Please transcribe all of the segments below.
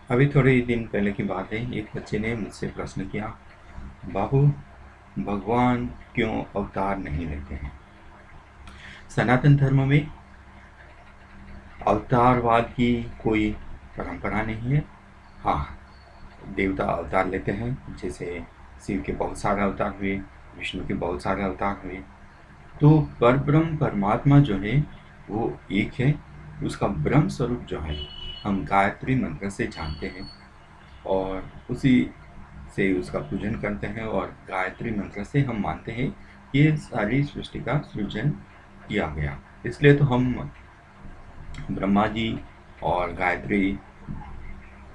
अभी थोड़े ही दिन पहले की बात है, एक बच्चे ने मुझसे प्रश्न किया, बाबू, भगवान क्यों अवतार नहीं लेते हैं? सनातन धर्म में अवतारवाद की कोई परंपरा नहीं है। हाँ, देवता अवतार लेते हैं, जैसे शिव के बहुत सारे अवतार हुए, विष्णु के बहुत सारे अवतार हुए। तो परब्रह्म परमात्मा जो है वो एक है। उसका ब्रह्म स्वरूप जो है हम गायत्री मंत्र से जानते हैं और उसी से उसका पूजन करते हैं, और गायत्री मंत्र से हम मानते हैं कि ये सारी सृष्टि का सृजन किया गया। इसलिए तो हम ब्रह्मा जी और गायत्री,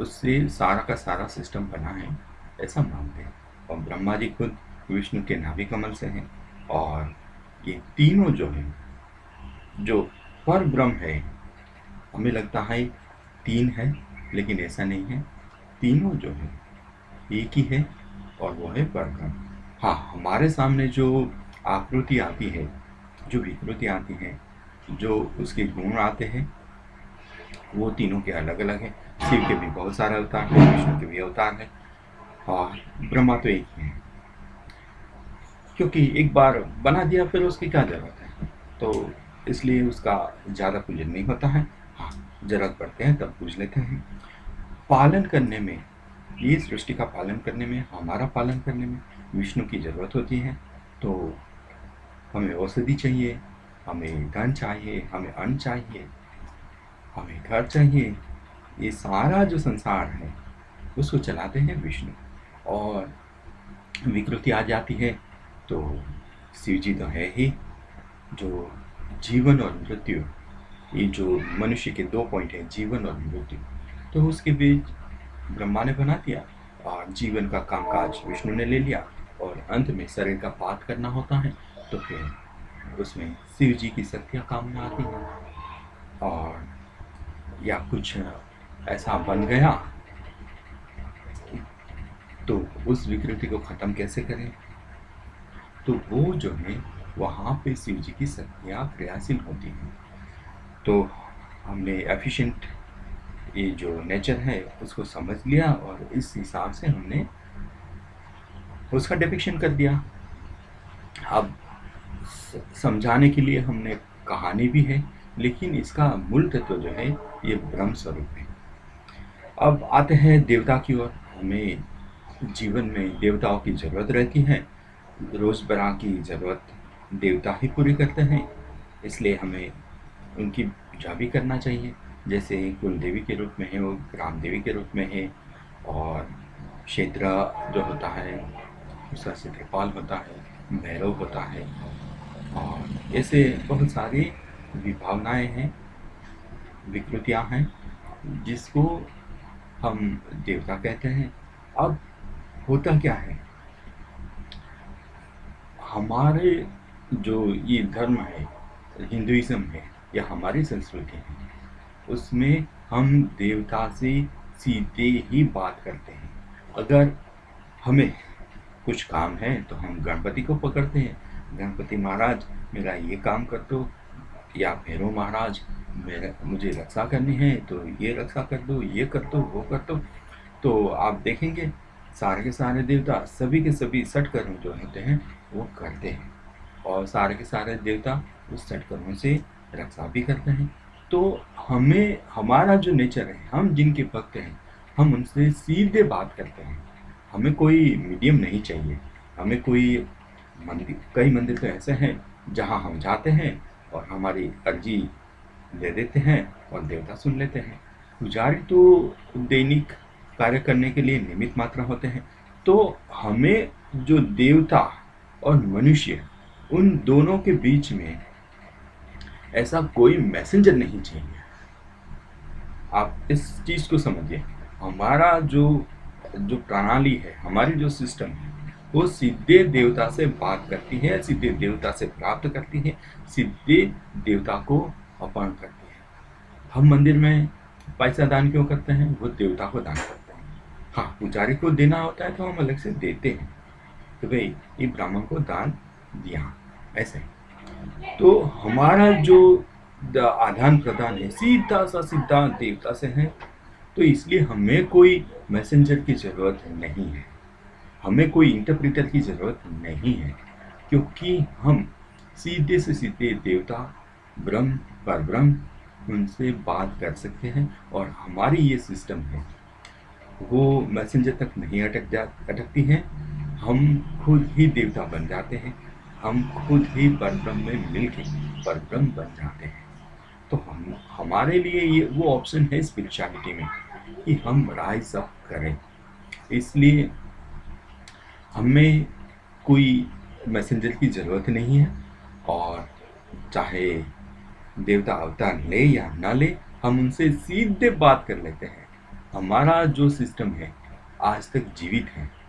उससे सारा का सारा सिस्टम बना है, ऐसा मानते हैं। और ब्रह्मा जी खुद विष्णु के नाभि कमल से हैं। और ये तीनों जो है, जो पर ब्रह्म है, हमें लगता है तीन है, लेकिन ऐसा नहीं है। तीनों जो है एक ही है, और वो है परब्रह्म। हाँ, हमारे सामने जो आकृति आती है, जो विकृति आती है, जो उसके गुण आते हैं, वो तीनों के अलग अलग हैं। शिव के भी बहुत सारे अवतार हैं, विष्णु के भी अवतार हैं, और ब्रह्मा तो एक ही है। क्योंकि एक बार बना दिया, फिर उसकी क्या जरूरत है? तो इसलिए उसका ज़्यादा पूजन नहीं होता है। हाँ, जरूरत पड़ते हैं तब पूज लेते हैं। पालन करने में, ये सृष्टि का पालन करने में, हमारा पालन करने में विष्णु की ज़रूरत होती है। तो हमें औषधि चाहिए, हमें धन चाहिए, हमें अन्न चाहिए, हमें घर चाहिए। ये सारा जो संसार है उसको चलाते हैं विष्णु। और विकृति आ जाती है तो शिव जी तो है ही। जो जीवन और मृत्यु, ये जो मनुष्य के दो पॉइंट हैं, जीवन और मृत्यु, तो उसके बीच ब्रह्मा ने बना दिया, और जीवन का कामकाज विष्णु ने ले लिया, और अंत में शरीर का पात करना होता है। तो फिर उसमें शिव जी की शक्तियाँ काम में आती हैं। और या कुछ ऐसा बन गया तो उस विकृति को ख़त्म कैसे करें? तो वो जो है, वहाँ पे शिव जी की शक्तियाँ क्रियाशील होती हैं। तो हमने एफिशिएंट, ये जो नेचर है उसको समझ लिया, और इस हिसाब से हमने उसका डिपिक्शन कर दिया। अब समझाने के लिए हमने कहानी भी है, लेकिन इसका मूल तत्व जो है ये ब्रह्म स्वरूप है। अब आते हैं देवता की ओर। हमें जीवन में देवताओं की ज़रूरत रहती है। रोज़मर्रा की ज़रूरत देवता ही पूरी करते हैं, इसलिए हमें उनकी पूजा भी करना चाहिए। जैसे कुल देवी के रूप में है, वो ग्राम देवी के रूप में है। और क्षेत्र जो होता है उसका क्षेत्रपाल होता है, भैरव होता है, और ऐसे बहुत सारी विभावनाएं हैं, विकृतियां हैं, जिसको हम देवता कहते हैं। अब होता क्या है, हमारे जो ये धर्म है, हिंदुइज्म है, या हमारी संस्कृति है, उसमें हम देवता से सीधे ही बात करते हैं। अगर हमें कुछ काम है तो हम गणपति को पकड़ते हैं, गणपति महाराज मेरा ये काम कर दो, या भैरव महाराज मेरा, मुझे रक्षा करनी है तो ये रक्षा कर दो, ये कर दो, वो कर दो। तो आप देखेंगे सारे के सारे देवता, सभी के सभी सठ कर्म जो होते हैं वो करते हैं, और सारे के सारे देवता उस सठ कर्मों से रक्षा भी करते हैं। तो हमें, हमारा जो नेचर है, हम जिनके भक्त हैं, हम उनसे सीधे बात करते हैं। हमें कोई मीडियम नहीं चाहिए। हमें कोई मंदिर, कई मंदिर तो ऐसे हैं जहाँ हम जाते हैं और हमारी अर्जी दे देते हैं और देवता सुन लेते हैं। पुजारी तो दैनिक कार्य करने के लिए निमित्त मात्र होते हैं। तो हमें जो देवता और मनुष्य, उन दोनों के बीच में ऐसा कोई मैसेंजर नहीं चाहिए। आप इस चीज़ को समझिए। हमारा जो जो प्रणाली है, हमारी जो सिस्टम है, वो सीधे देवता से बात करती है, सीधे देवता से प्राप्त करती है, सीधे देवता को अर्पण करती है। हम मंदिर में पैसा दान क्यों करते हैं? वो देवता को दान करते हैं। हाँ, पुजारी को देना होता है तो हम अलग से देते हैं, तो भाई ये ब्राह्मण को दान दिया, ऐसे। तो हमारा जो आदान प्रदान है, सीधा सा सीधा देवता से है। तो इसलिए हमें कोई मैसेंजर की ज़रूरत नहीं है, हमें कोई इंटरप्रेटर की ज़रूरत नहीं है, क्योंकि हम सीधे से सीधे देवता, ब्रह्म, परब्रह्म उनसे बात कर सकते हैं। और हमारी ये सिस्टम है, वो मैसेंजर तक नहीं अटकती हैं। हम खुद ही देवता बन जाते हैं, हम खुद ही परब्रह्म में मिलके परब्रह्म बन जाते हैं। तो हम हमारे लिए ये वो ऑप्शन है स्पिरिचुअलिटी में कि हम राइज अप करें। इसलिए हमें कोई मैसेंजर की ज़रूरत नहीं है, और चाहे देवता अवतार ले या ना ले, हम उनसे सीधे बात कर लेते हैं। हमारा जो सिस्टम है आज तक जीवित है,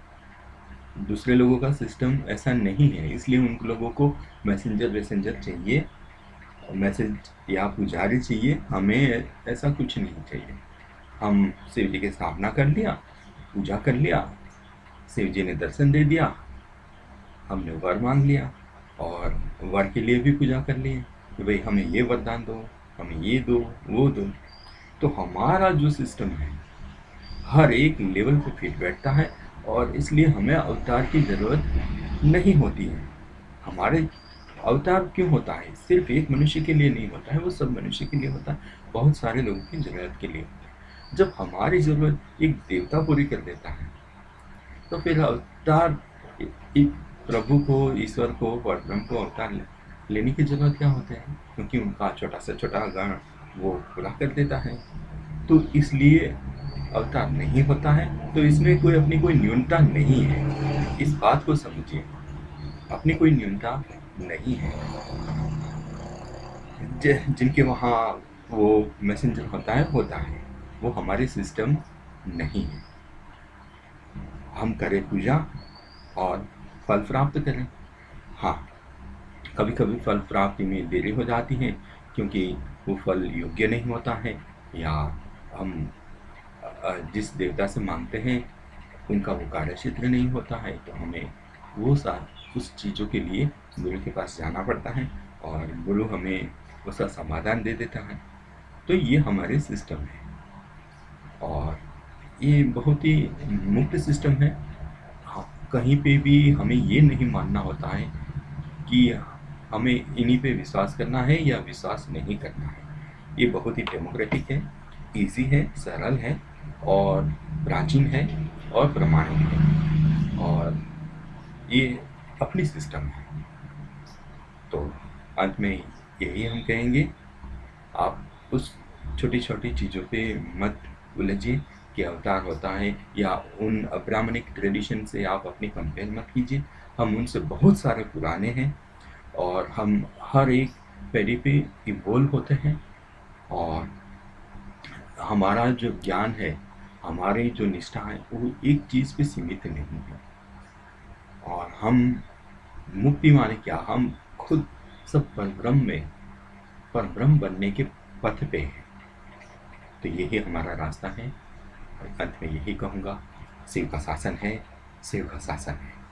दूसरे लोगों का सिस्टम ऐसा नहीं है। इसलिए उन लोगों को मैसेंजर वैसेंजर चाहिए, मैसेज या पुजारी चाहिए, हमें ऐसा कुछ नहीं चाहिए। हम शिव जी की स्थापना कर लिया, पूजा कर लिया, शिव जी ने दर्शन दे दिया, हमने वर मांग लिया, और वर के लिए भी पूजा कर ली कि भाई हमें ये वरदान दो, हमें ये दो, वो दो। तो हमारा जो सिस्टम है हर एक लेवल पे फिट बैठता है, और इसलिए हमें अवतार की ज़रूरत नहीं होती है। हमारे अवतार क्यों होता है? सिर्फ एक मनुष्य के लिए नहीं होता है, वो सब मनुष्य के लिए होता है, बहुत सारे लोगों की ज़रूरत के लिए होता है। जब हमारी ज़रूरत एक देवता पूरी कर देता है, तो फिर अवतार एक प्रभु को, ईश्वर को, परब्रह्म को अवतार लेने की जरूरत क्या होती है? क्योंकि उनका छोटा से छोटा गण वो पूरा कर देता है। तो इसलिए अवतार नहीं होता है। तो इसमें कोई अपनी कोई न्यूनता नहीं है, इस बात को समझिए, अपनी कोई न्यूनता नहीं है। जिनके वहाँ वो मैसेंजर होता है, वो हमारे सिस्टम नहीं है। हम करें पूजा और फल प्राप्त करें। हाँ, कभी कभी फल प्राप्ति में देरी हो जाती है, क्योंकि वो फल योग्य नहीं होता है, या हम जिस देवता से मांगते हैं उनका वो कार्य क्षेत्र नहीं होता है, तो हमें उस चीज़ों के लिए गुरु के पास जाना पड़ता है, और गुरु हमें उसका समाधान दे देता है। तो ये हमारे सिस्टम है, और ये बहुत ही मुक्त सिस्टम है। हाँ, कहीं पे भी हमें ये नहीं मानना होता है कि हमें इन्हीं पे विश्वास करना है या विश्वास नहीं करना है। ये बहुत ही डेमोक्रेटिक है, इजी है, सरल है, और प्राचीन है, और प्रमाणिक है, और ये अपनी सिस्टम है। तो अंत में यही हम कहेंगे, आप उस छोटी छोटी चीज़ों पे मत उलझिए कि अवतार होता है, या उन अब्राह्मणिक ट्रेडिशन से आप अपनी कंपेयर मत कीजिए। हम उनसे बहुत सारे पुराने हैं, और हम हर एक पीढ़ी पे इवोल्व होते हैं, और हमारा जो ज्ञान है, हमारी जो निष्ठा है, वो एक चीज़ पे सीमित नहीं है। और हम मुक्ति माने क्या, हम खुद सब परब्रह्म बनने के पथ पे हैं। तो यही हमारा रास्ता है, और अंत में यही कहूँगा, शिव का शासन है, शिव का शासन है।